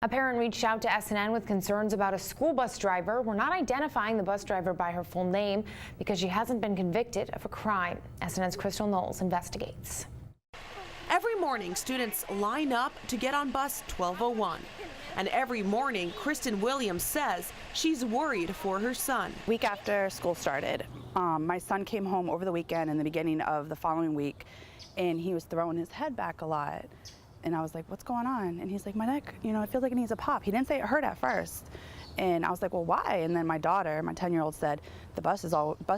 A parent reached out to SNN with concerns about a school bus driver. We're not identifying the bus driver by her full name because she hasn't been convicted of a crime. SNN's Crystal Knowles investigates. Every morning, students line up to get on bus 1201. And every morning, Kristen Williams says she's worried for her son. Week after school started, my son came home over the weekend in the beginning of the following week, and he was throwing his head back a lot. And I was like, what's going on? And he's like, my neck, I feel like it needs a pop. He didn't say it hurt at first. And I was like, well, why? And then my daughter, my 10-year-old, said the bus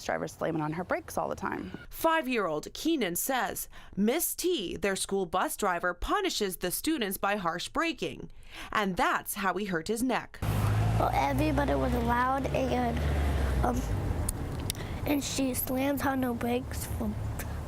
driver's slamming on her brakes all the time. 5-year-old Keenan says Miss T, their school bus driver, punishes the students by harsh braking. And that's how he hurt his neck. Well, everybody was loud, and she slammed on her brakes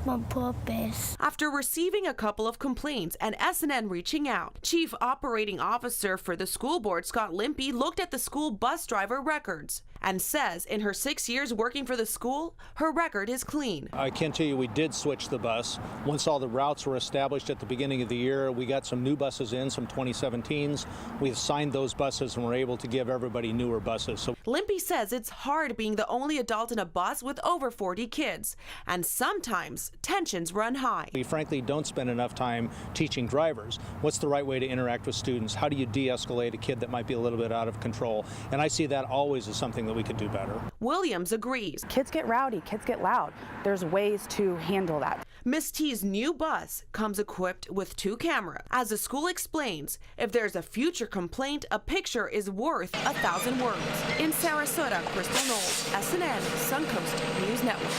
on purpose. After receiving a couple of complaints and SNN reaching out, Chief Operating Officer for the school board, Scott Limpy, looked at the school bus driver records and says in her 6 years working for the school, her record is clean. I can tell you we did switch the bus. Once all the routes were established at the beginning of the year, we got some new buses in, some 2017s. We assigned those buses and were able to give everybody newer buses. So Limpy says it's hard being the only adult in a bus with over 40 kids, and sometimes tensions run high. We frankly don't spend enough time teaching drivers what's the right way to interact with students. How do you de-escalate a kid that might be a little bit out of control? And I see that always as something that we could do better. Williams agrees. Kids get rowdy, kids get loud. There's ways to handle that. Miss T's new bus comes equipped with 2 cameras. As the school explains, if there's a future complaint, a picture is worth 1,000 words. In Sarasota, Crystal Knowles, SNN, Suncoast News Network.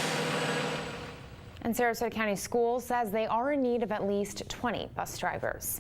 And Sarasota County Schools says they are in need of at least 20 bus drivers.